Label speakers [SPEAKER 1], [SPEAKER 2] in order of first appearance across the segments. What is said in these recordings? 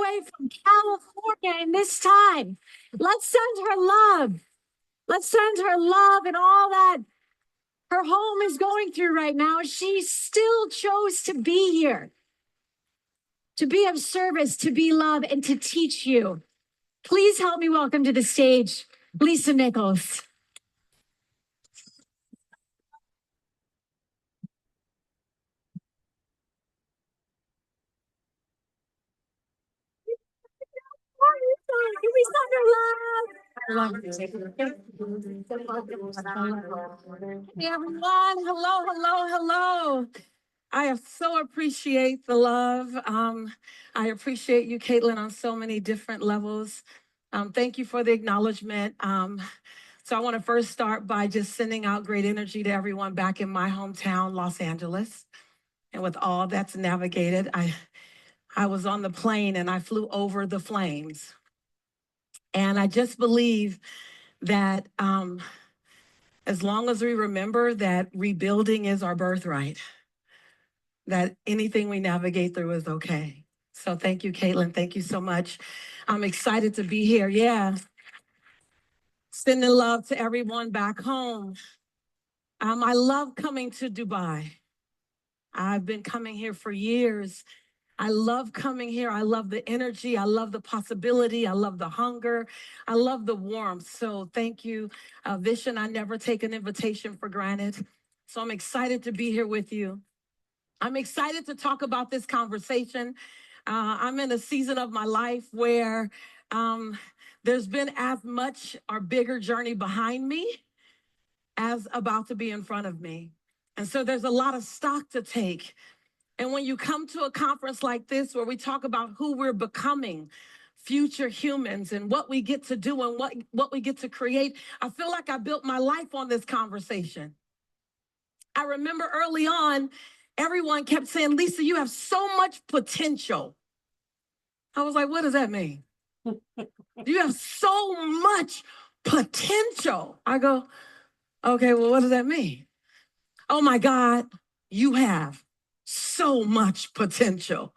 [SPEAKER 1] way from California in this time. Let's send her love. Let's send her love and all that her home is going through right now. She still chose to be here, to be of service, to be love, and to teach you. Please help me welcome to the stage, Lisa Nichols. Hey everyone, hello. I so appreciate the love. I appreciate you, Caitlin, on so many different levels. Thank you for the acknowledgement. So I want to first start by just sending out great energy to everyone back in my hometown, Los Angeles. And with all that's navigated, I was on the plane and I flew over the flames. And I just believe that as long as we remember that rebuilding is our birthright, that anything we navigate through is okay. So thank you, Caitlin. Thank you so much. I'm excited to be here. Yeah. Sending love to everyone back home. I love coming to Dubai. I've been coming here for years. I love coming here. I love the energy. I love the possibility. I love the hunger. I love the warmth. So thank you, Vishen. I never take an invitation for granted. So I'm excited to be here with you. I'm excited to talk about this conversation. I'm in a season of my life where there's been as much or bigger journey behind me as about to be in front of me. And so there's a lot of stock to take. And when you come to a conference like this, where we talk about who we're becoming, future humans, and what we get to do and what we get to create, I feel like I built my life on this conversation. I remember early on, everyone kept saying, Lisa, you have so much potential. I was like, what does that mean? You have so much potential. I go, okay, well, what does that mean? Oh my God, you have so much potential.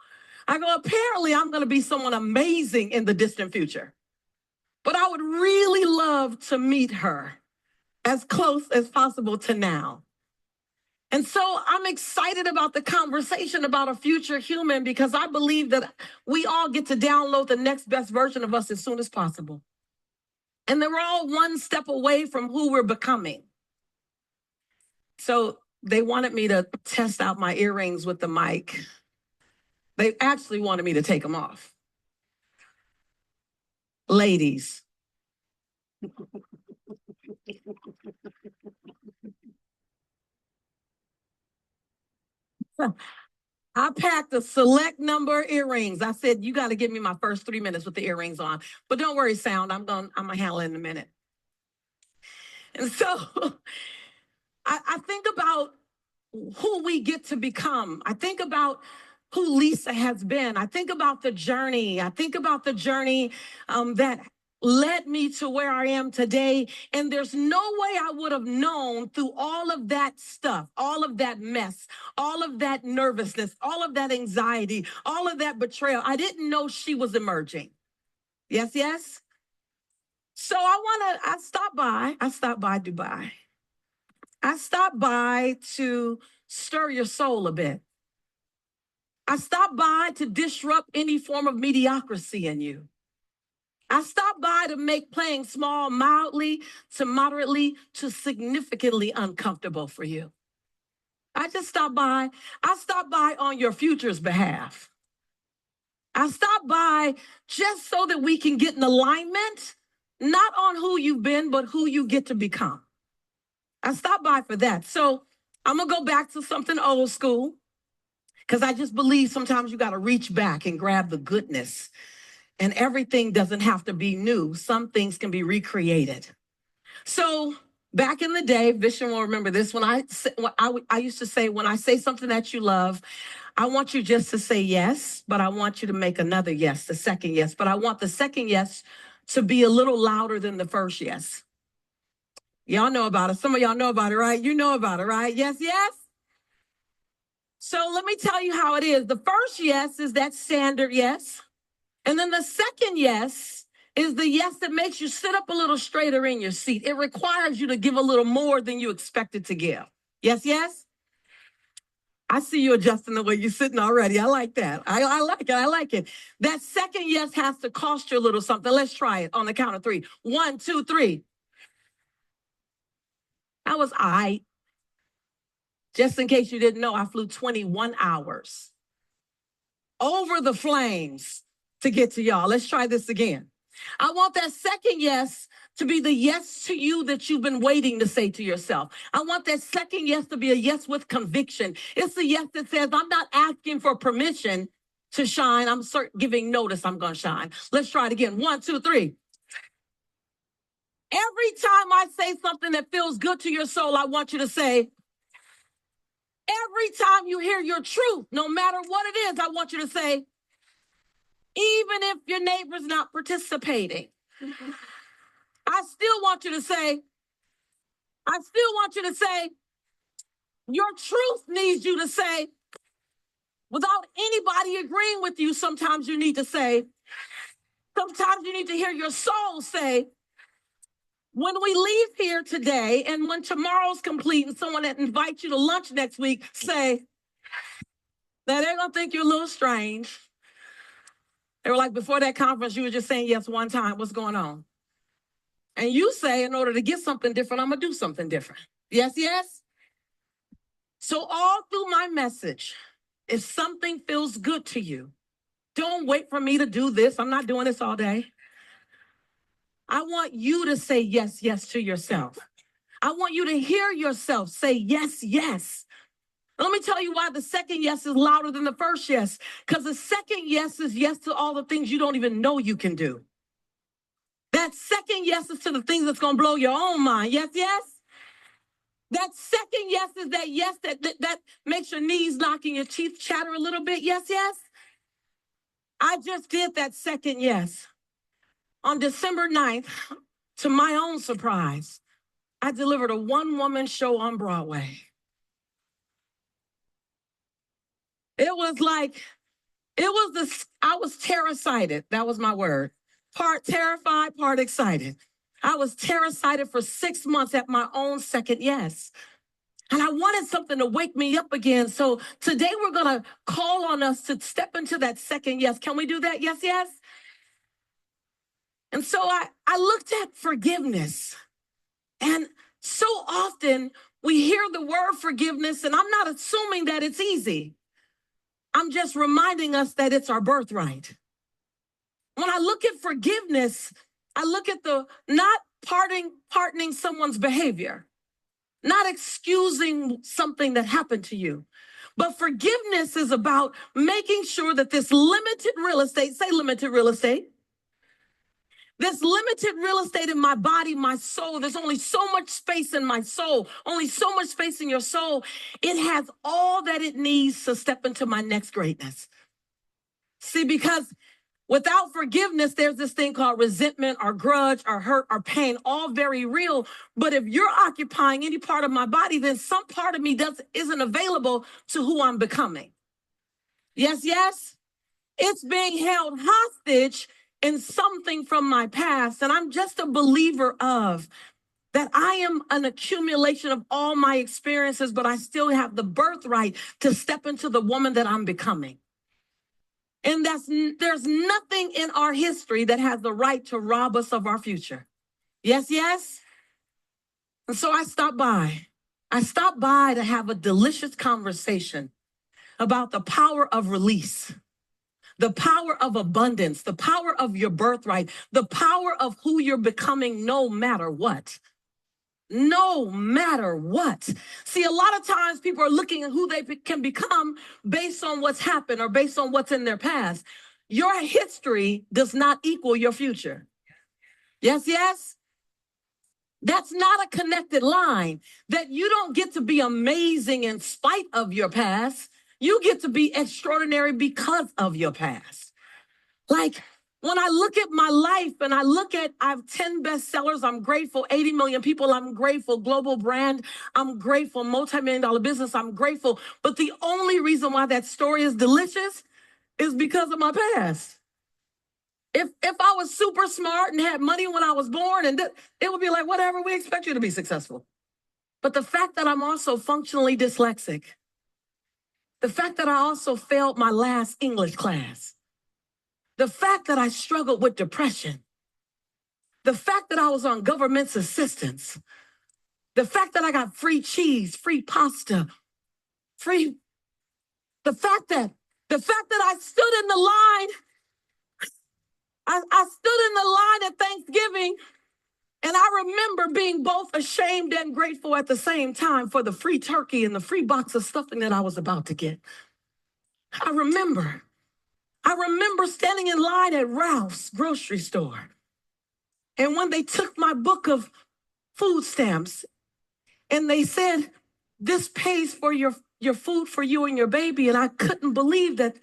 [SPEAKER 1] I go, apparently I'm going to be someone amazing in the distant future. But I would really love to meet her as close as possible to now. And so I'm excited about the conversation about a future human because I believe that we all get to download the next best version of us as soon as possible. And then we're all one step away from who we're becoming. So they wanted me to test out my earrings with the mic. They actually wanted me to take them off. Ladies. I packed a select number of earrings. I said, you got to give me my first 3 minutes with the earrings on. But don't worry, sound. I'm going to handle it in a minute. And so I think about who we get to become. I think about who Lisa has been. I think about the journey. I think about the journey that led me to where I am today. And there's no way I would have known through all of that stuff, all of that mess, all of that nervousness, all of that anxiety, all of that betrayal. I didn't know she was emerging. Yes, yes. So I stopped by Dubai. I stopped by to stir your soul a bit. I stopped by to disrupt any form of mediocrity in you. I stopped by to make playing small mildly to moderately to significantly uncomfortable for you. I just stopped by. I stopped by on your future's behalf. I stopped by just so that we can get in alignment, not on who you've been, but who you get to become. I stopped by for that. So I'm going to go back to something old school because I just believe sometimes you got to reach back and grab the goodness. And everything doesn't have to be new. Some things can be recreated. So back in the day, Vishen will remember this. When I used to say, when I say something that you love, I want you just to say yes, but I want you to make another yes, the second yes. But I want the second yes to be a little louder than the first yes. Y'all know about it. Some of y'all know about it, right? You know about it, right? Yes, yes. So let me tell you how it is. The first yes is that standard yes. And then the second yes is the yes that makes you sit up a little straighter in your seat. It requires you to give a little more than you expected to give. Yes, yes? I see you adjusting the way you're sitting already. I like that. I like it. I like it. That second yes has to cost you a little something. Let's try it on the count of three. 1, 2, 3. That was I. Just in case you didn't know, I flew 21 hours over the flames to get to y'all. Let's try this again. I want that second yes to be the yes to you that you've been waiting to say to yourself. I want that second yes to be a yes with conviction. It's a yes that says, I'm not asking for permission to shine. I'm giving notice I'm going to shine. Let's try it again. 1, 2, 3. Every time I say something that feels good to your soul, I want you to say, every time you hear your truth, no matter what it is, I want you to say, even if your neighbor's not participating, I still want you to say, your truth needs you to say, without anybody agreeing with you, sometimes you need to say, sometimes you need to hear your soul say, when we leave here today and when tomorrow's complete and someone that invites you to lunch next week, say, that they're going to think you're a little strange. They were like, before that conference, you were just saying yes one time. What's going on? And you say, in order to get something different, I'm going to do something different. Yes, yes? So all through my message, if something feels good to you, don't wait for me to do this. I'm not doing this all day. I want you to say yes, yes to yourself. I want you to hear yourself say yes, yes. Let me tell you why the second yes is louder than the first yes. Because the second yes is yes to all the things you don't even know you can do. That second yes is to the things that's going to blow your own mind. Yes, yes? That second yes is that yes that makes your knees knock and your teeth chatter a little bit. Yes, yes? I just did that second yes. On December 9th, to my own surprise, I delivered a one-woman show on Broadway. I was terror-sighted. That was my word. Part terrified, part excited. I was terror-sighted for 6 months at my own second yes. And I wanted something to wake me up again. So today we're going to call on us to step into that second yes. Can we do that? Yes, yes? And so I looked at forgiveness. And so often we hear the word forgiveness, and I'm not assuming that it's easy. I'm just reminding us that it's our birthright. When I look at forgiveness, I look at the not pardoning someone's behavior, not excusing something that happened to you. But forgiveness is about making sure that this limited real estate, say limited real estate, this limited real estate in my body, my soul, there's only so much space in my soul, only so much space in your soul. It has all that it needs to step into my next greatness. See, because without forgiveness, there's this thing called resentment or grudge or hurt or pain, all very real. But if you're occupying any part of my body, then some part of me isn't available to who I'm becoming. Yes, yes? It's being held hostage in something from my past. And I'm just a believer of that I am an accumulation of all my experiences, but I still have the birthright to step into the woman that I'm becoming. And there's nothing in our history that has the right to rob us of our future. Yes, yes? And so I stopped by. I stopped by to have a delicious conversation about the power of release, the power of abundance, the power of your birthright, the power of who you're becoming no matter what. No matter what. See, a lot of times people are looking at who they can become based on what's happened or based on what's in their past. Your history does not equal your future. Yes, yes? That's not a connected line. That you don't get to be amazing in spite of your past. You get to be extraordinary because of your past. Like, when I look at my life and I have 10 bestsellers, I'm grateful. 80 million people, I'm grateful. Global brand, I'm grateful. Multi-million-dollar business, I'm grateful. But the only reason why that story is delicious is because of my past. If I was super smart and had money when I was born, and it would be like, whatever, we expect you to be successful. But the fact that I'm also functionally dyslexic, the fact that I also failed my last English class, the fact that I struggled with depression, the fact that I was on government's assistance, the fact that I got free cheese, free pasta, free, the fact that I stood in the line, I stood in the line at Thanksgiving, and I remember being both ashamed and grateful at the same time for the free turkey and the free box of stuffing that I was about to get. I remember standing in line at Ralph's grocery store. And when they took my book of food stamps and they said, this pays for your food for you and your baby. And I couldn't believe that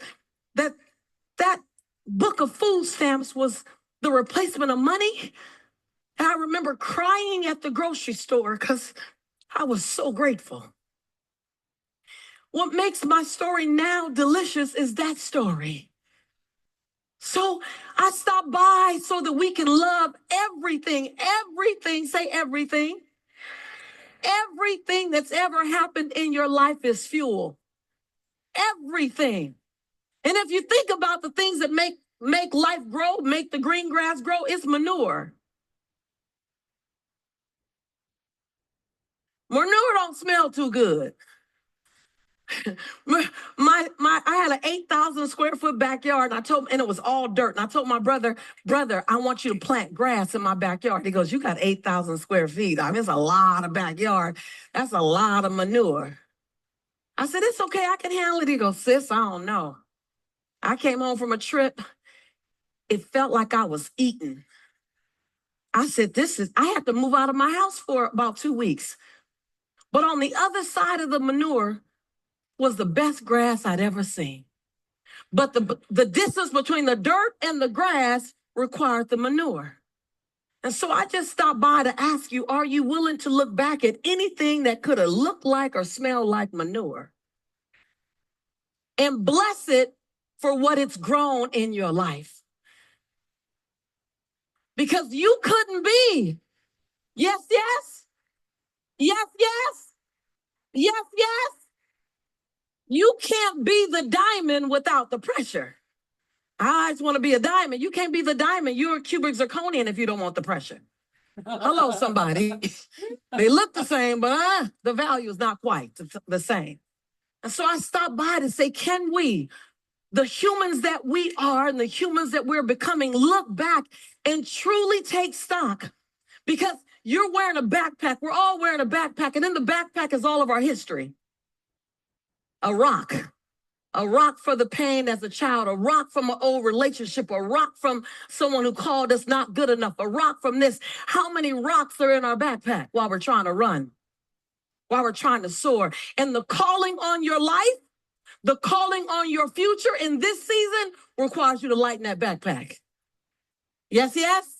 [SPEAKER 1] book of food stamps was the replacement of money. And I remember crying at the grocery store because I was so grateful. What makes my story now delicious is that story. So I stopped by so that we can love everything, say everything. Everything that's ever happened in your life is fuel. Everything. And if you think about the things that make life grow, make the green grass grow, it's manure. Manure don't smell too good. I had an 8,000 square foot backyard, and it was all dirt. And I told my brother, I want you to plant grass in my backyard. He goes, you got 8,000 square feet. I mean, it's a lot of backyard. That's a lot of manure. I said, it's okay, I can handle it. He goes, sis, I don't know. I came home from a trip. It felt like I was eating. I said, I had to move out of my house for about 2 weeks. But on the other side of the manure was the best grass I'd ever seen. But the distance between the dirt and the grass required the manure. And so I just stopped by to ask you, are you willing to look back at anything that could have looked like or smelled like manure and bless it for what it's grown in your life? Because you couldn't be. Yes, yes. Yes, yes. Yes, yes. You can't be the diamond without the pressure. I just want to be a diamond. You can't be the diamond. You're a cubic zirconian if you don't want the pressure. Hello, somebody. They look the same, but the value is not quite the same. And so I stopped by to say, can we, the humans that we are and the humans that we're becoming, look back and truly take stock? Because you're wearing a backpack. We're all wearing a backpack. And in the backpack is all of our history. A rock for the pain as a child, a rock from an old relationship, a rock from someone who called us not good enough, a rock from this. How many rocks are in our backpack while we're trying to run, while we're trying to soar? And the calling on your life, the calling on your future in this season requires you to lighten that backpack. Yes, yes?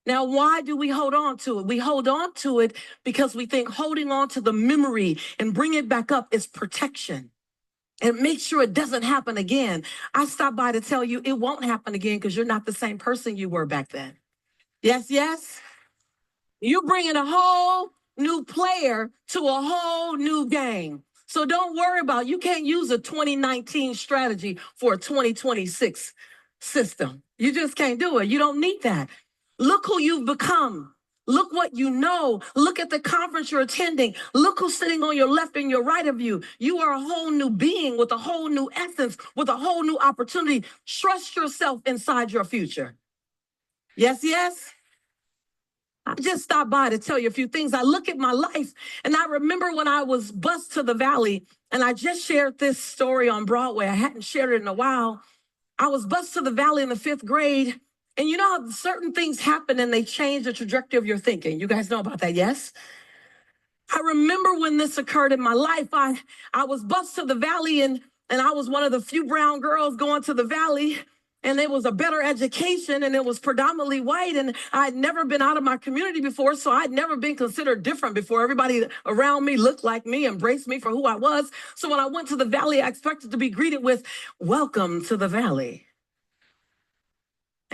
[SPEAKER 1] Now, why do we hold on to it? We hold on to it because we think holding on to the memory and bring it back up is protection. And make sure it doesn't happen again. I stopped by to tell you it won't happen again because you're not the same person you were back then. Yes, yes? You're bringing a whole new player to a whole new game. So don't worry about it. You can't use a 2019 strategy for a 2026 system. You just can't do it. You don't need that. Look who you've become. Look what you know. Look at the conference you're attending. Look who's sitting on your left and your right of you. You are a whole new being with a whole new essence, with a whole new opportunity. Trust yourself inside your future. Yes, yes? I just stopped by to tell you a few things. I look at my life and I remember when I was bused to the valley, and I just shared this story on Broadway. I hadn't shared it in a while. I was bused to the valley in the 5th grade. And you know how certain things happen and they change the trajectory of your thinking. You guys know about that, yes? I remember when this occurred in my life. I was bused to the valley, and I was one of the few brown girls going to the valley. And it was a better education, and it was predominantly white. And I had never been out of my community before, so I'd never been considered different before. Everybody around me looked like me, embraced me for who I was. So when I went to the valley, I expected to be greeted with, welcome to the valley.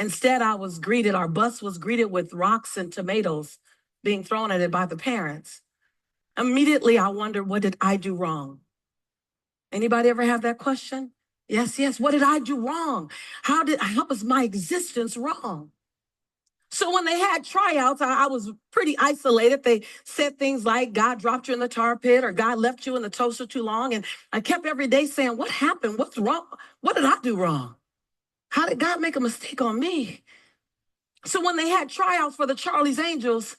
[SPEAKER 1] Instead, our bus was greeted with rocks and tomatoes being thrown at it by the parents. Immediately, I wondered, what did I do wrong? Anybody ever have that question? Yes, yes. What did I do wrong? How was my existence wrong? So when they had tryouts, I was pretty isolated. They said things like, God dropped you in the tar pit or God left you in the toaster too long. And I kept every day saying, what happened? What's wrong? What did I do wrong? How did God make a mistake on me? So when they had tryouts for the Charlie's Angels,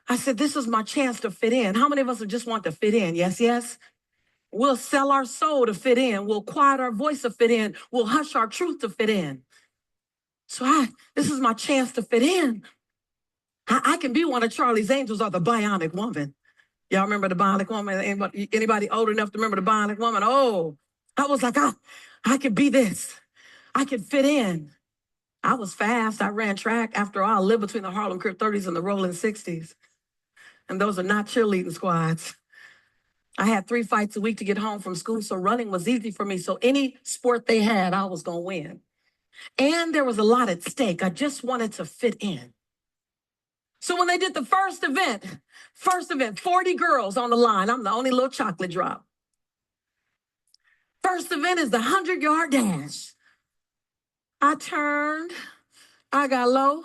[SPEAKER 1] I said, this is my chance to fit in. How many of us just want to fit in? Yes, yes. We'll sell our soul to fit in. We'll quiet our voice to fit in. We'll hush our truth to fit in. So this is my chance to fit in. I can be one of Charlie's Angels or the Bionic Woman. Y'all remember the Bionic Woman? Anybody old enough to remember the Bionic Woman? Oh, I was like, I could be this. I could fit in. I was fast. I ran track. After all, I lived between the Harlem Crip 30s and the Rolling 60s. And those are not cheerleading squads. I had 3 fights a week to get home from school, so running was easy for me. So any sport they had, I was going to win. And there was a lot at stake. I just wanted to fit in. So when they did the first event, 40 girls on the line. I'm the only little chocolate drop. First event is the 100-yard dash. I turned, I got low,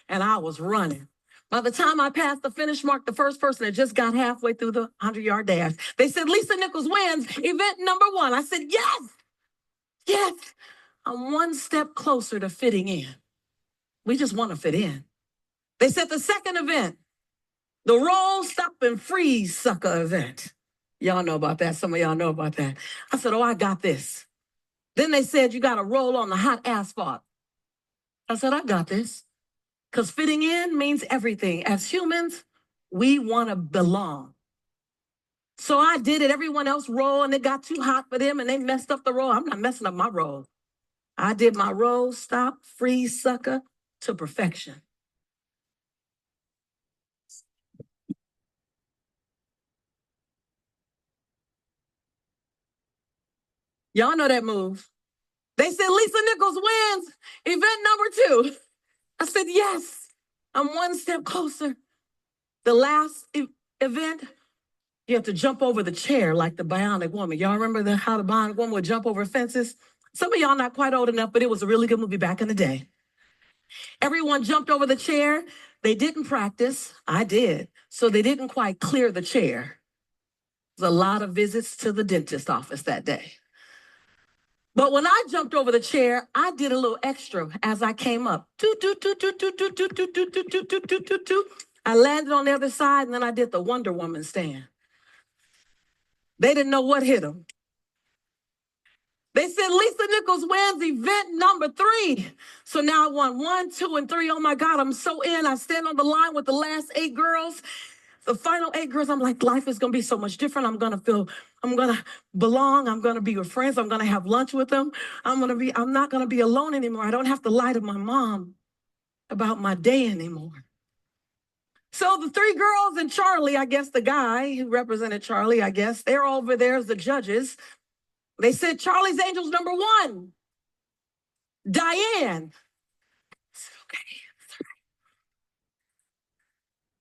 [SPEAKER 1] and I was running. By the time I passed the finish mark, the first person had just got halfway through the 100-yard dash. They said, Lisa Nichols wins event number 1. I said, yes, yes. I'm one step closer to fitting in. We just want to fit in. They said the second event, the roll, stop, and freeze sucker event. Y'all know about that. Some of y'all know about that. I said, oh, I got this. Then they said, you got to roll on the hot asphalt. I said, I got this. Because fitting in means everything. As humans, we want to belong. So I did it. Everyone else rolled, and it got too hot for them, and they messed up the roll. I'm not messing up my roll. I did my roll, stop, freeze, sucker to perfection. Y'all know that move. They said, Lisa Nichols wins event number 2. I said, yes, I'm one step closer. The last event, you have to jump over the chair like the Bionic Woman. Y'all remember how the Bionic Woman would jump over fences? Some of y'all not quite old enough, but it was a really good movie back in the day. Everyone jumped over the chair. They didn't practice. I did. So they didn't quite clear the chair. There was a lot of visits to the dentist office that day. But when I jumped over the chair, I did a little extra as I came up. I landed on the other side, and then I did the Wonder Woman stand. They didn't know what hit them. They said, Lisa Nichols wins event number 3. So now I won 1, 2, and 3. Oh my God, I'm so in. I stand on the line with the last 8 girls. The final 8 girls, I'm like, life is going to be so much different. I'm going to belong. I'm going to be with friends. I'm going to have lunch with them. I'm not going to be alone anymore. I don't have to lie to my mom about my day anymore. So the 3 girls and Charlie, I guess the guy who represented Charlie, I guess, they're over there as the judges. They said, Charlie's Angels number 1, Diane. I said, okay.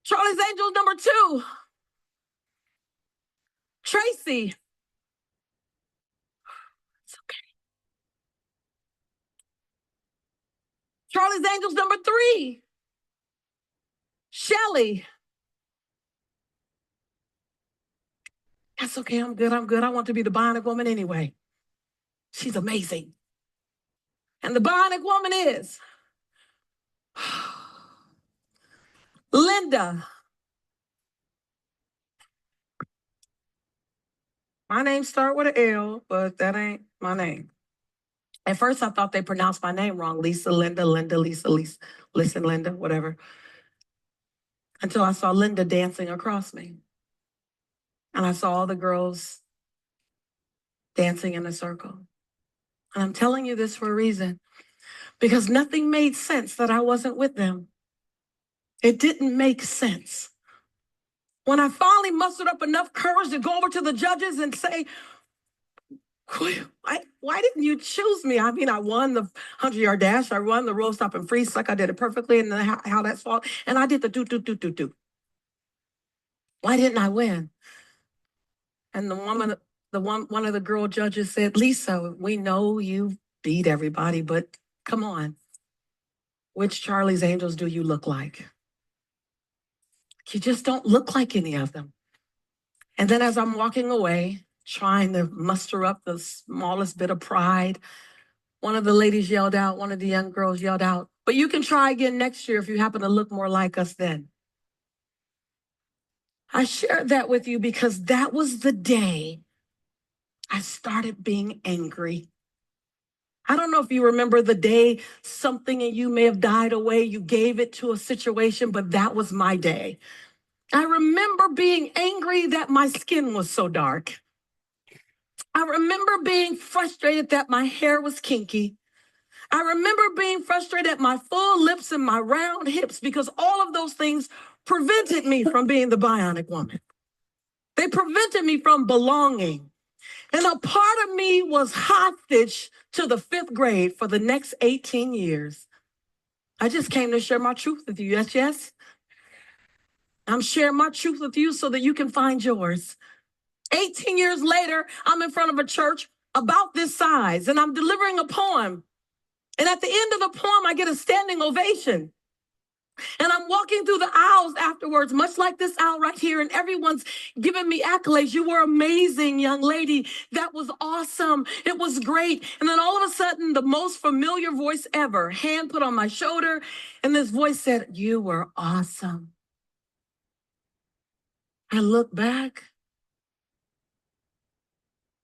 [SPEAKER 1] Charlie's Angels number 2, Tracy. It's okay. Charlie's Angels number 3, Shelly. That's okay. I'm good. I want to be the Bionic Woman anyway. She's amazing. And the Bionic Woman is Linda. My name starts with an L, but that ain't my name. At first, I thought they pronounced my name wrong. Lisa, Linda, Lisa, listen, Linda, whatever. Until I saw Linda dancing across me. And I saw all the girls dancing in a circle. And I'm telling you this for a reason. Because nothing made sense that I wasn't with them. It didn't make sense. When I finally mustered up enough courage to go over to the judges and say, Why didn't you choose me? I mean, I won the 100-yard dash. I won the roll, stop, and freeze. Like I did it perfectly, and how that's fault. And I did the do. Why didn't I win? And one of the girl judges said, Lisa, we know you beat everybody, but come on. Which Charlie's Angels do you look like? You just don't look like any of them. And then as I'm walking away, trying to muster up the smallest bit of pride, one of the ladies yelled out, one of the young girls yelled out, but you can try again next year if you happen to look more like us then. I shared that with you because that was the day I started being angry. I don't know if you remember the day something in you may have died away. You gave it to a situation, but that was my day. I remember being angry that my skin was so dark. I remember being frustrated that my hair was kinky. I remember being frustrated at my full lips and my round hips because all of those things prevented me from being the bionic woman. They prevented me from belonging. And a part of me was hostage to the 5th grade for the next 18 years. I just came to share my truth with you. Yes. I'm sharing my truth with you so that you can find yours. 18 years later, I'm in front of a church about this size, and I'm delivering a poem. And at the end of the poem, I get a standing ovation. And I'm walking through the aisles afterwards, much like this aisle right here, and everyone's giving me accolades. You were amazing, young lady. That was awesome. It was great. And then all of a sudden, the most familiar voice ever, hand put on my shoulder, and this voice said, you were awesome. I look back,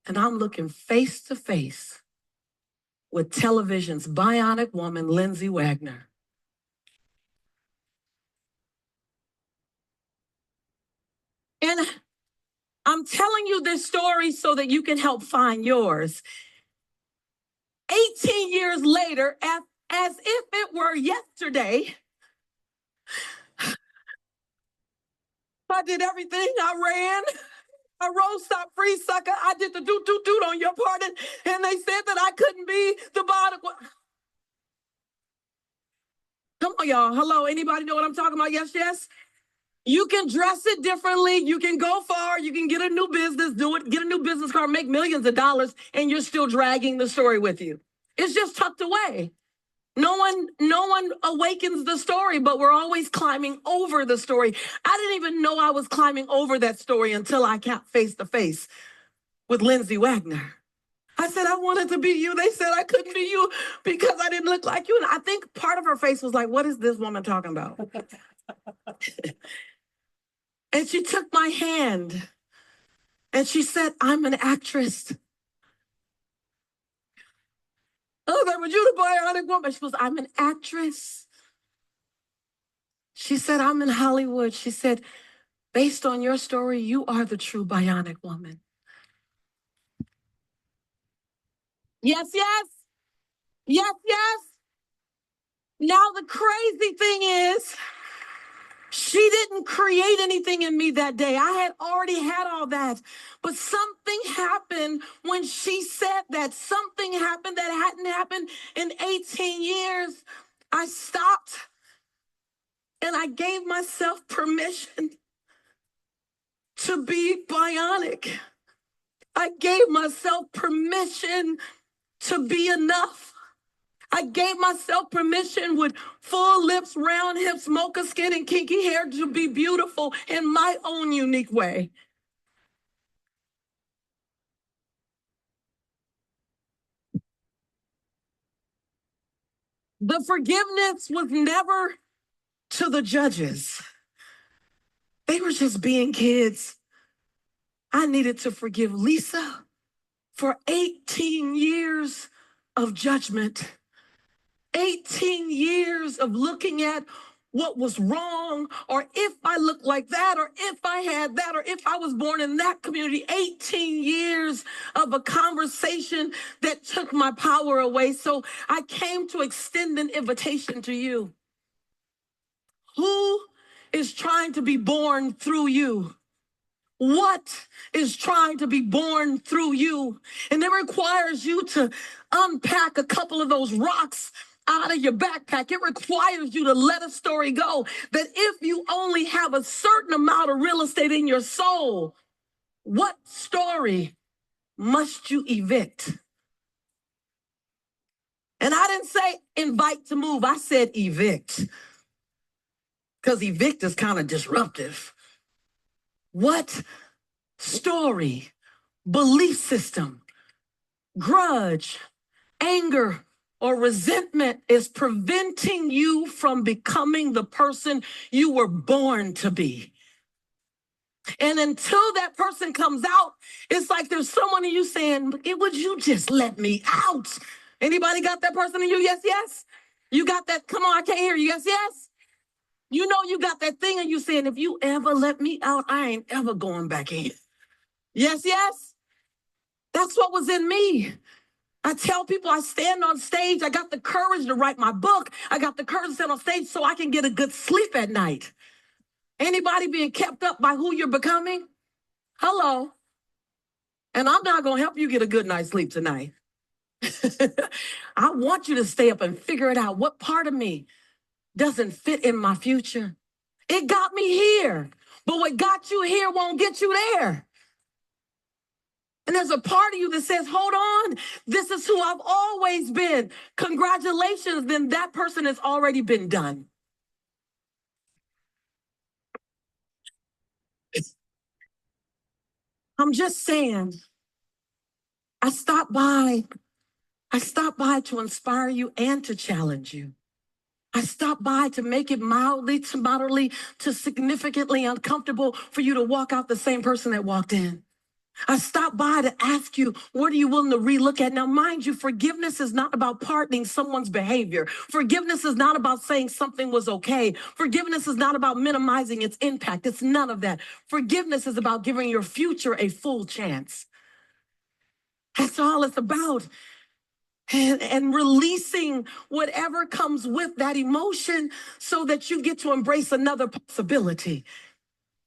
[SPEAKER 1] and I'm looking face to face with television's bionic woman, Lindsay Wagner. And I'm telling you this story so that you can help find yours. 18 years later, as if it were yesterday, I did everything. I ran. I roll, stop, freeze, sucker. I did the do on your part. And they said that I couldn't be the bottom. Come on, y'all. Hello. Anybody know what I'm talking about? Yes. You can dress it differently. You can go far. You can get a new business, do it, get a new business card, make millions of dollars, and you're still dragging the story with you. It's just tucked away. No one awakens the story, but we're always climbing over the story. I didn't even know I was climbing over that story until I got face to face with Lindsay Wagner. I said, I wanted to be you. They said I couldn't be you because I didn't look like you. And I think part of her face was like, what is this woman talking about? And she took my hand and she said, I'm an actress. Oh, that was you, the bionic woman. She goes, I'm an actress. She said, I'm in Hollywood. She said, based on your story, you are the true bionic woman. Yes. Now, the crazy thing is, she didn't create anything in me that day. I had already had all that. But something happened when she said that. Something happened that hadn't happened in 18 years. I stopped and I gave myself permission to be bionic. I gave myself permission to be enough. I gave myself permission with full lips, round hips, mocha skin, and kinky hair to be beautiful in my own unique way. The forgiveness was never to the judges. They were just being kids. I needed to forgive Lisa for 18 years of judgment. 18 years of looking at what was wrong, or if I looked like that, or if I had that, or if I was born in that community. 18 years of a conversation that took my power away. So I came to extend an invitation to you. Who is trying to be born through you? what is trying to be born through you. And it requires you to unpack a couple of those rocks out of your backpack. It requires you to let a story go that if you only have a certain amount of real estate in your soul, what story must you evict? And I didn't say invite to move. I said evict, because evict is kind of disruptive. What story, belief system, grudge, anger, or resentment is preventing you from becoming the person you were born to be? And until that person comes out, it's like there's someone in you saying, would you just let me out? Anybody got that person in you? Yes, yes. You got that? Come on, I can't hear you. Yes, yes. You know you got that thing and you saying, if you ever let me out, I ain't ever going back in. Yes, yes. That's what was in me. I tell people I stand on stage. I got the courage to write my book. I got the courage to stand on stage so I can get a good sleep at night. Anybody being kept up by who you're becoming? Hello. And I'm not going to help you get a good night's sleep tonight. I want you to stay up and figure it out. What part of me doesn't fit in my future? It got me here, but what got you here won't get you there. And there's a part of you that says, hold on, this is who I've always been. Congratulations, then that person has already been done. I'm just saying, I stopped by to inspire you and to challenge you. I stopped by to make it mildly to moderately to significantly uncomfortable for you to walk out the same person that walked in. I stopped by to ask you, what are you willing to relook at? Now, mind you, forgiveness is not about pardoning someone's behavior. Forgiveness is not about saying something was okay. Forgiveness is not about minimizing its impact. It's none of that. Forgiveness is about giving your future a full chance. That's all it's about. And releasing whatever comes with that emotion so that you get to embrace another possibility.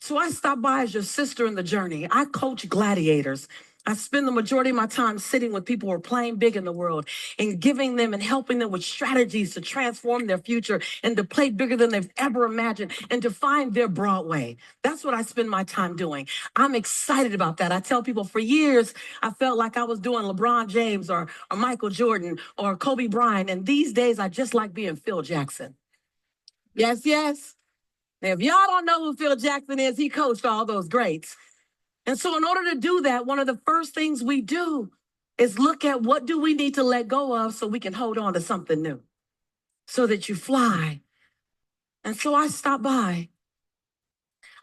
[SPEAKER 1] So I stop by as your sister in the journey. I coach gladiators. I spend the majority of my time sitting with people who are playing big in the world and giving them and helping them with strategies to transform their future and to play bigger than they've ever imagined and to find their Broadway. That's what I spend my time doing. I'm excited about that. I tell people for years, I felt like I was doing LeBron James or Michael Jordan or Kobe Bryant. And these days, I just like being Phil Jackson. Yes, yes. Now, if y'all don't know who Phil Jackson is, he coached all those greats. And so in order to do that, one of the first things we do is look at what do we need to let go of so we can hold on to something new, so that you fly. And so I stopped by.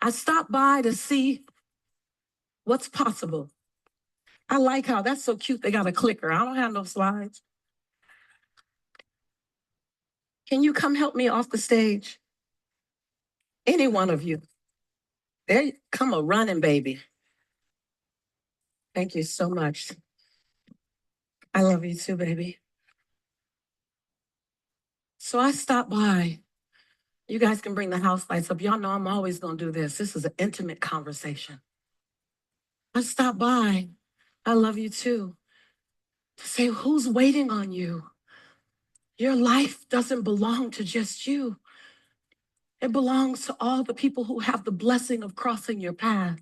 [SPEAKER 1] I stopped by to see what's possible. I like how that's so cute. They got a clicker. I don't have no slides. Can you come help me off the stage? Any one of you. There you come a running, baby. Thank you so much. I love you too, baby. So I stopped by. You guys can bring the house lights up. Y'all know I'm always going to do this. This is an intimate conversation. I stopped by. I love you too. To say, who's waiting on you? Your life doesn't belong to just you. It belongs to all the people who have the blessing of crossing your path.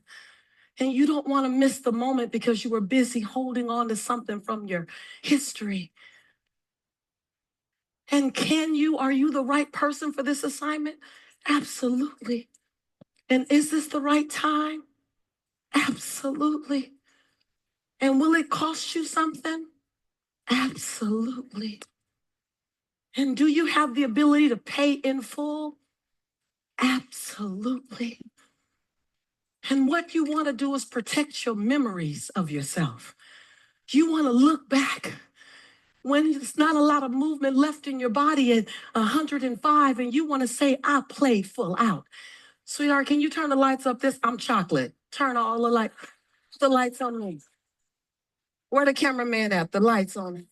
[SPEAKER 1] And you don't want to miss the moment because you were busy holding on to something from your history. And are you the right person for this assignment? Absolutely. And is this the right time? Absolutely. And will it cost you something? Absolutely. And do you have the ability to pay in full? Absolutely. And what you want to do is protect your memories of yourself. You want to look back when there's not a lot of movement left in your body at 105 and you want to say, I played full out. Sweetheart, can you turn the lights up? I'm chocolate. Turn all the lights on me. Where the cameraman at? The lights on.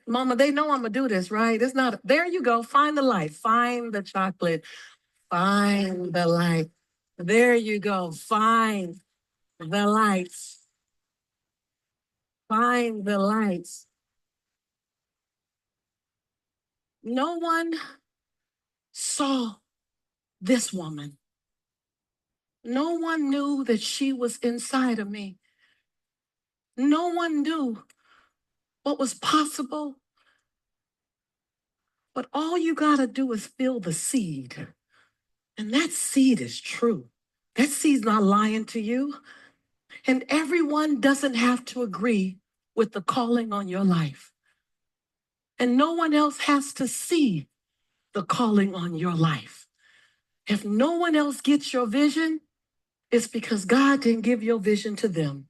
[SPEAKER 1] Mama, they know I'm gonna do this, right? It's not. There you go. Find the light. Find the chocolate. Find the light. There you go. Find the lights. Find the lights. No one saw this woman. No one knew that she was inside of me. No one knew what was possible. But all you got to do is feel the seed. And that seed is true. That seed's not lying to you. And everyone doesn't have to agree with the calling on your life. And no one else has to see the calling on your life. If no one else gets your vision, it's because God didn't give your vision to them.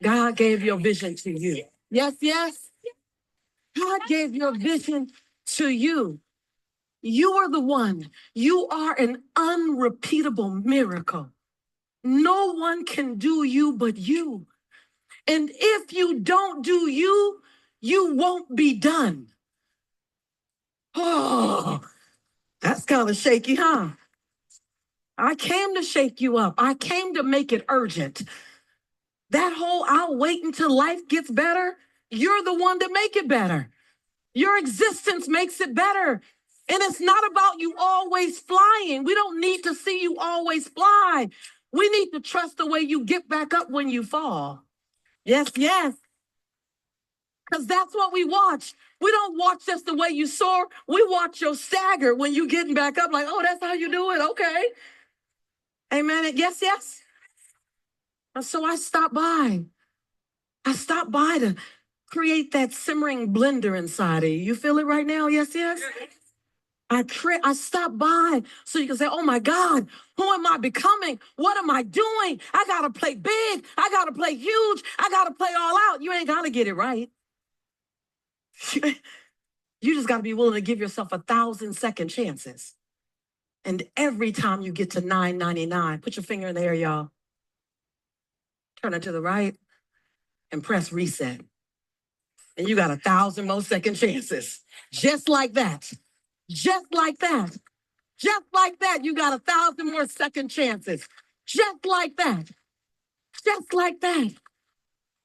[SPEAKER 1] God gave your vision to you. Yes, yes. God gave your vision to you. You are the one. You are an unrepeatable miracle. No one can do you but you. And if you don't do you, you won't be done. Oh, that's kind of shaky, huh? I came to shake you up. I came to make it urgent. That whole I'll wait until life gets better, you're the one to make it better. Your existence makes it better. And it's not about you always flying. We don't need to see you always fly. We need to trust the way you get back up when you fall. Yes, yes. Because that's what we watch. We don't watch just the way you soar. We watch your stagger when you getting back up like, oh, that's how you do it. Okay. Amen. Yes, yes. And so I stopped by. I stopped by to create that simmering blender inside of you. You feel it right now? Yes, yes. I stopped by so you can say, oh my God, who am I becoming? What am I doing? I got to play big. I got to play huge. I got to play all out. You ain't got to get it right. You just got to be willing to give yourself 1,000 second chances. And every time you get to 999, put your finger in the air, y'all. Turn it to the right and press reset. And you got 1,000 more second chances. Just like that. Just like that. Just like that, you got 1,000 more second chances. Just like that. Just like that.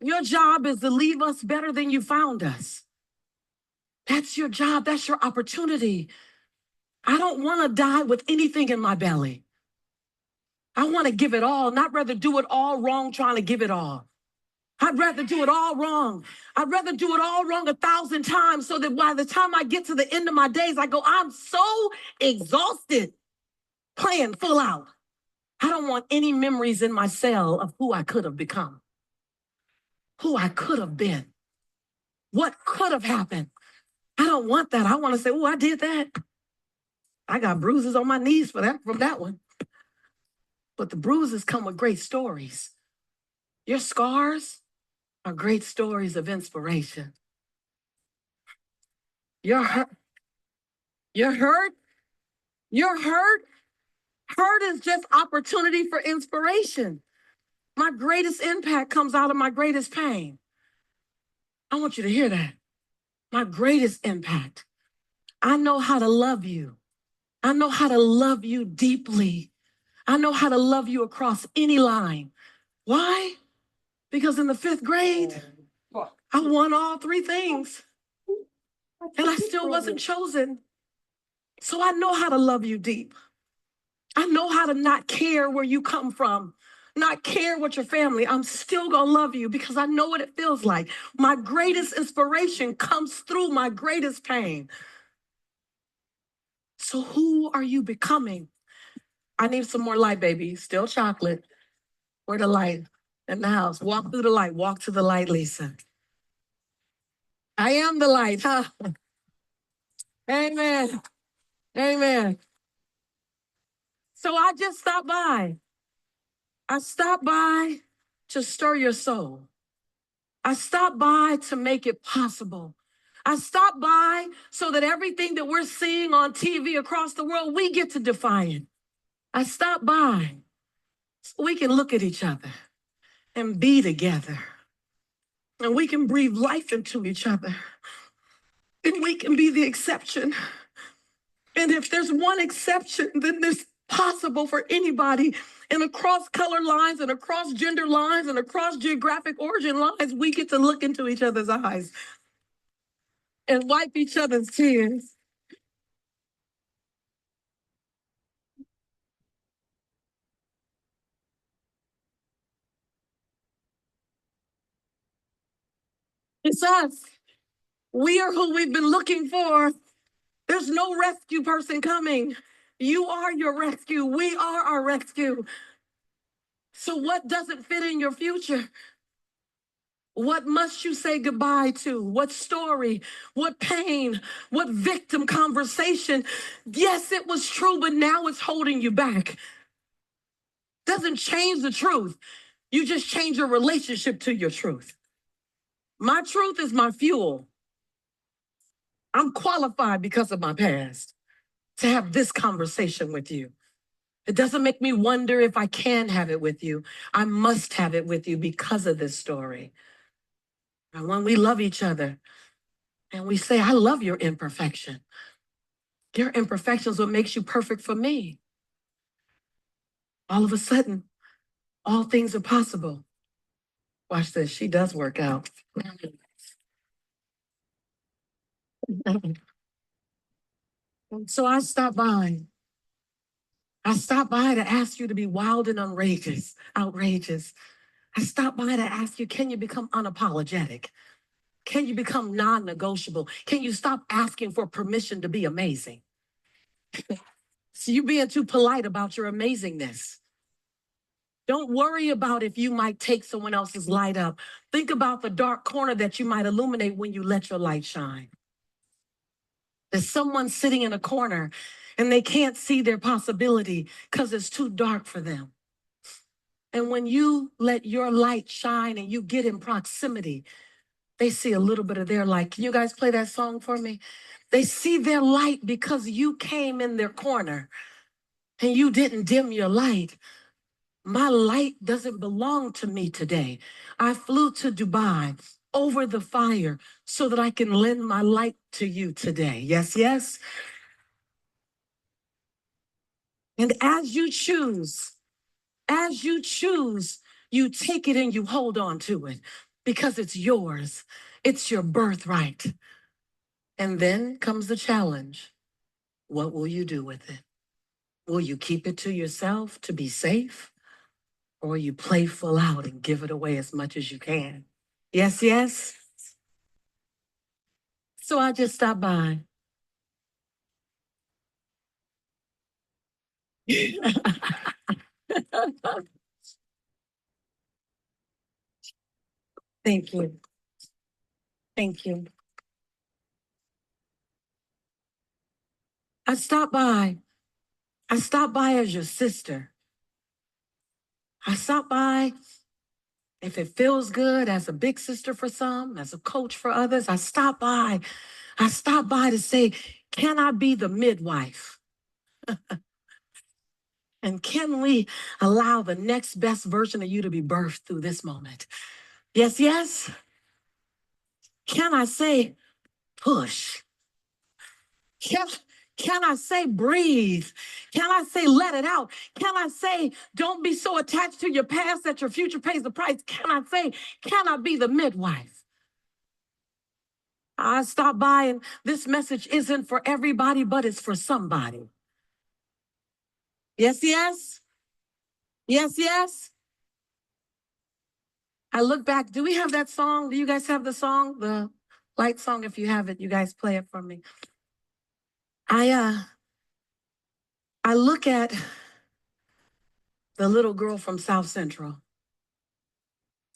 [SPEAKER 1] Your job is to leave us better than you found us. That's your job. That's your opportunity. I don't want to die with anything in my belly. I want to give it all, not rather do it all wrong trying to give it all. I'd rather do it all wrong. I'd rather do it all wrong 1,000 times so that by the time I get to the end of my days, I go, I'm so exhausted playing full out. I don't want any memories in my cell of who I could have become, who I could have been, what could have happened. I don't want that. I want to say, oh, I did that. I got bruises on my knees from that one. But the bruises come with great stories. Your scars are great stories of inspiration. You're hurt. You're hurt. You're hurt. Hurt is just opportunity for inspiration. My greatest impact comes out of my greatest pain. I want you to hear that. My greatest impact. I know how to love you. I know how to love you deeply. I know how to love you across any line. Why? Because in the 5th grade, I won all 3 things. And I still wasn't chosen. So I know how to love you deep. I know how to not care where you come from, not care what your family. I'm still going to love you because I know what it feels like. My greatest inspiration comes through my greatest pain. So who are you becoming? I need some more light, baby. Still chocolate. Where the light? In the house. Walk through the light. Walk to the light, Lisa. I am the light, huh? Amen. Amen. So I just stopped by. I stopped by to stir your soul. I stopped by to make it possible. I stopped by so that everything that we're seeing on TV across the world, we get to define it. I stopped by so we can look at each other and be together. And we can breathe life into each other. And we can be the exception. And if there's one exception, then there's possible for anybody. And across color lines and across gender lines and across geographic origin lines, we get to look into each other's eyes and wipe each other's tears. It's us. We are who we've been looking for. There's no rescue person coming. You are your rescue. We are our rescue. So what doesn't fit in your future? What must you say goodbye to? What story? What pain? What victim conversation? Yes, it was true, but now it's holding you back. Doesn't change the truth. You just change your relationship to your truth. My truth is my fuel. I'm qualified because of my past to have this conversation with you. It doesn't make me wonder if I can have it with you. I must have it with you because of this story. And when we love each other and we say, I love your imperfection. Your imperfection is what makes you perfect for me. All of a sudden, all things are possible. Watch this. She does work out. So I stopped by. I stopped by to ask you to be wild and outrageous. I stopped by to ask you, can you become unapologetic? Can you become non-negotiable? Can you stop asking for permission to be amazing? So you being too polite about your amazingness. Don't worry about if you might take someone else's light up. Think about the dark corner that you might illuminate when you let your light shine. There's someone sitting in a corner and they can't see their possibility because it's too dark for them. And when you let your light shine and you get in proximity, they see a little bit of their light. Can you guys play that song for me? They see their light because you came in their corner and you didn't dim your light. My light doesn't belong to me today. I flew to Dubai over the fire so that I can lend my light to you today. Yes, yes. And as you choose, you take it and you hold on to it because it's yours. It's your birthright. And then comes the challenge. What will you do with it? Will you keep it to yourself to be safe? Or you play full out and give it away as much as you can? Yes, yes. So I just stopped by. Thank you. Thank you. I stopped by. I stopped by as your sister. I stopped by if it feels good as a big sister for some, as a coach for others. I stopped by. I stopped by to say, can I be the midwife? And can we allow the next best version of you to be birthed through this moment? Yes, yes. Can I say push? Can, can I say breathe? Can I say let it out? Can I say don't be so attached to your past that your future pays the price? Can I say, can I be the midwife? I stopped by and this message isn't for everybody, but it's for somebody. Yes, yes. Yes, yes. I look back. Do we have that song? Do you guys have the song? The light song? If you have it, you guys play it for me. I look at the little girl from South Central.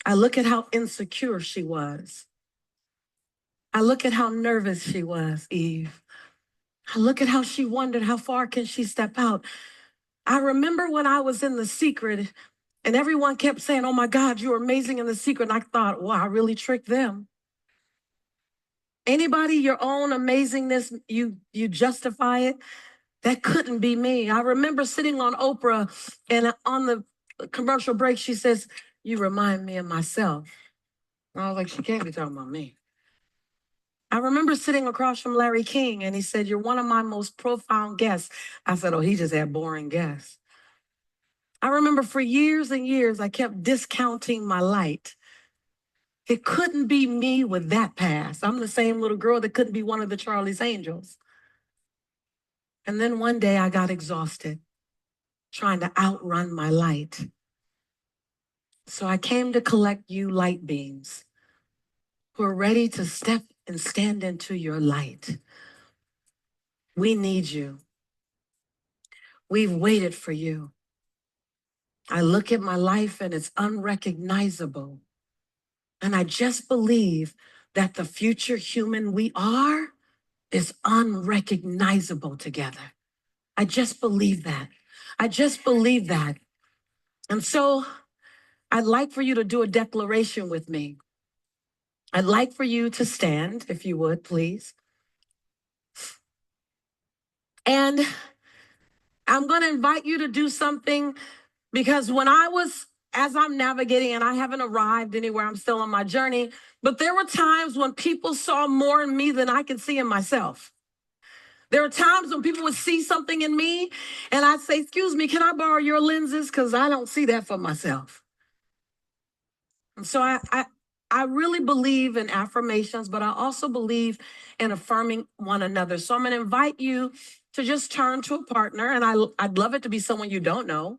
[SPEAKER 1] I look at how insecure she was. I look at how nervous she was, Eve. I look at how she wondered how far can she step out. I remember when I was in The Secret and everyone kept saying, oh my God, you're amazing in The Secret. And I thought, wow, I really tricked them. Anybody, your own amazingness, you justify it. That couldn't be me. I remember sitting on Oprah and on the commercial break, she says, you remind me of myself. And I was like, she can't be talking about me. I remember sitting across from Larry King and he said, you're one of my most profound guests. I said, oh, he just had boring guests. I remember for years and years, I kept discounting my light. It couldn't be me with that past. I'm the same little girl that couldn't be one of the Charlie's Angels. And then one day I got exhausted trying to outrun my light. So I came to collect you light beams who are ready to step and stand into your light. We need you. We've waited for you. I look at my life and it's unrecognizable. And I just believe that the future human we are is unrecognizable together. I just believe that. I just believe that. And so I'd like for you to do a declaration with me. I'd like for you to stand, if you would, please. And I'm going to invite you to do something because as I'm navigating, and I haven't arrived anywhere, I'm still on my journey, but there were times when people saw more in me than I can see in myself. There are times when people would see something in me and I'd say, excuse me, can I borrow your lenses? Because I don't see that for myself. And so I really believe in affirmations, but I also believe in affirming one another. So I'm going to invite you to just turn to a partner, and I'd love it to be someone you don't know.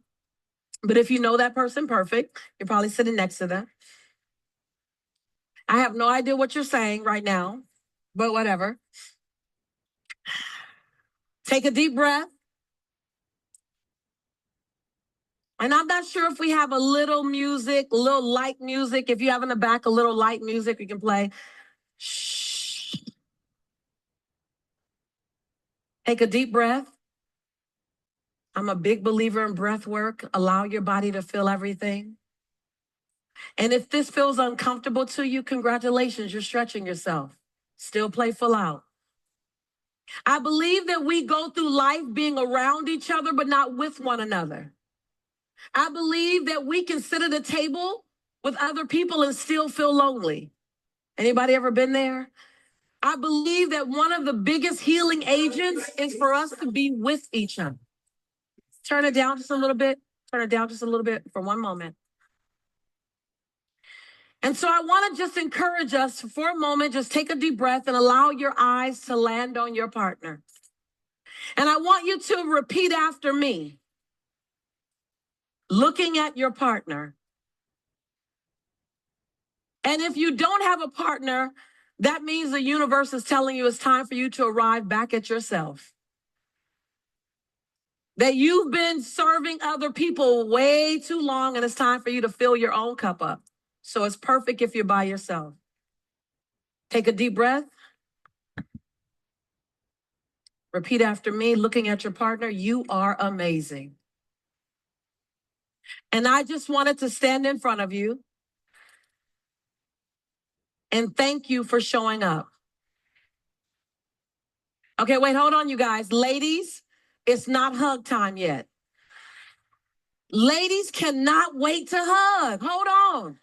[SPEAKER 1] But if you know that person, perfect. You're probably sitting next to them. I have no idea what you're saying right now, but whatever. Take a deep breath. And I'm not sure if we have a little music, a little light music. If you have in the back a little light music, we can play. Shh. Take a deep breath. I'm a big believer in breath work. Allow your body to feel everything. And if this feels uncomfortable to you, congratulations, you're stretching yourself. Still play full out. I believe that we go through life being around each other, but not with one another. I believe that we can sit at a table with other people and still feel lonely. Anybody ever been there? I believe that one of the biggest healing agents is for us to be with each other. Turn it down just a little bit. Turn it down just a little bit for one moment. And so I want to just encourage us for a moment, just take a deep breath and allow your eyes to land on your partner. And I want you to repeat after me, looking at your partner. And if you don't have a partner, that means the universe is telling you it's time for you to arrive back at yourself. That you've been serving other people way too long and it's time for you to fill your own cup up. So it's perfect if you're by yourself. Take a deep breath. Repeat after me, looking at your partner. You are amazing. And I just wanted to stand in front of you and thank you for showing up. Okay, wait, hold on, you guys. Ladies, it's not hug time yet. Ladies cannot wait to hug. Hold on.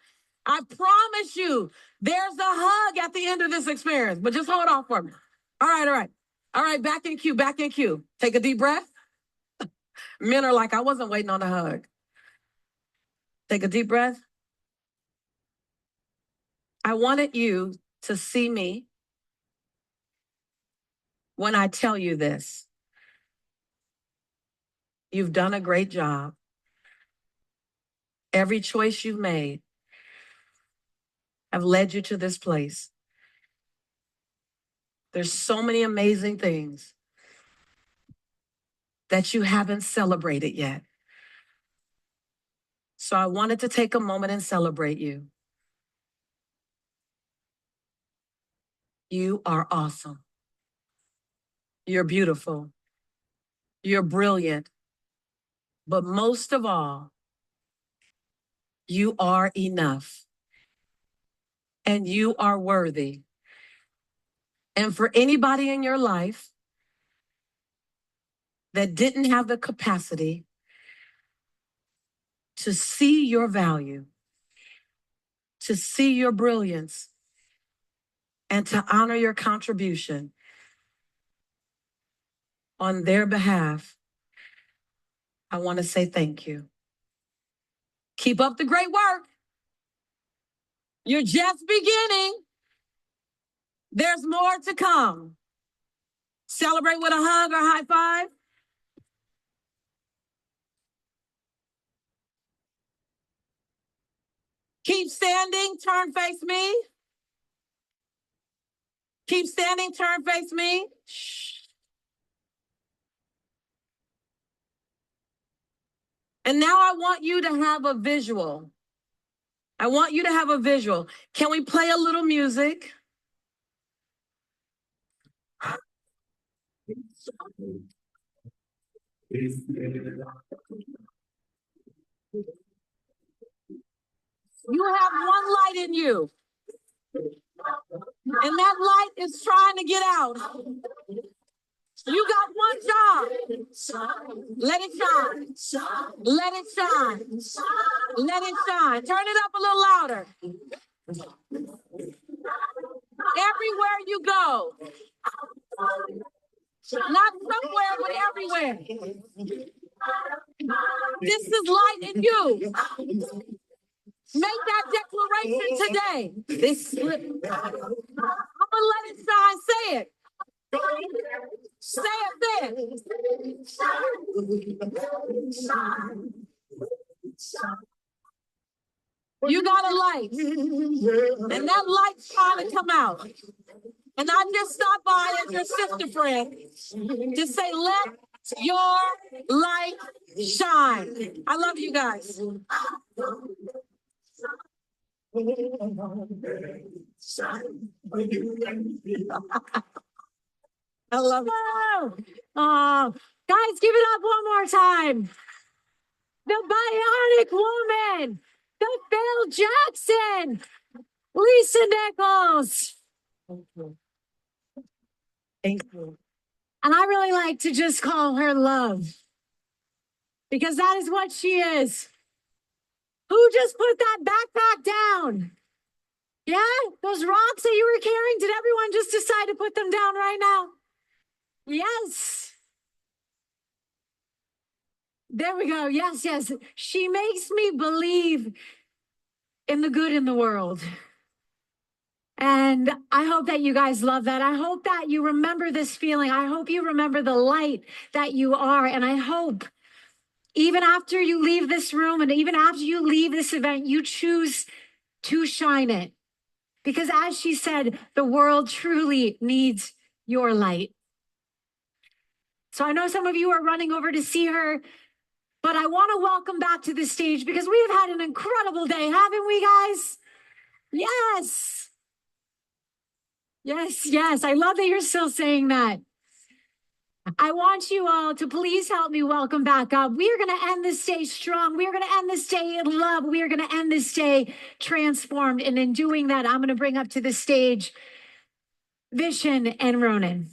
[SPEAKER 1] I promise you, there's a hug at the end of this experience, but just hold on for me. All right, all right. All right, back in queue, back in queue. Take a deep breath. Men are like, I wasn't waiting on a hug. Take a deep breath. I wanted you to see me when I tell you this. You've done a great job. Every choice you've made have led you to this place. There's so many amazing things that you haven't celebrated yet. So I wanted to take a moment and celebrate you. You are awesome. You're beautiful. You're brilliant. But most of all, you are enough. And you are worthy. And for anybody in your life that didn't have the capacity to see your value, to see your brilliance, and to honor your contribution on their behalf, I want to say thank you. Keep up the great work. You're just beginning. There's more to come. Celebrate with a hug or high five. Keep standing, turn face me. Keep standing, turn face me. Shh. And now I want you to have a visual. I want you to have a visual. Can we play a little music? You have one light in you. And that light is trying to get out. You got one job. Let it shine. Let it shine. Let it shine. Turn it up a little louder. Everywhere you go. Not somewhere, but everywhere. This is light in you. Make that declaration today. I'm gonna let it shine. Say it. Say it then. You got a light. And that light's trying to come out. And I just stopped by as your sister friend to say, let your light shine. I love you guys. I love it. Oh, guys, give it up one more time. The Bionic Woman, the Phil Jackson, Lisa Nichols. Thank you. And I really like to just call her Love, because that is what she is. Who just put that backpack down? Yeah, those rocks that you were carrying, did everyone just decide to put them down right now? Yes. There we go. Yes, yes. She makes me believe in the good in the world. And I hope that you guys love that. I hope that you remember this feeling. I hope you remember the light that you are. And I hope even after you leave this room and even after you leave this event, you choose to shine it. Because as she said, the world truly needs your light. So I know some of you are running over to see her, but I want to welcome back to the stage because we have had an incredible day, haven't we, guys? Yes. Yes, yes. I love that you're still saying that. I want you all to please help me welcome back up. We are going to end this day strong. We are going to end this day in love. We are going to end this day transformed. And in doing that, I'm going to bring up to the stage Vishen and Ronan.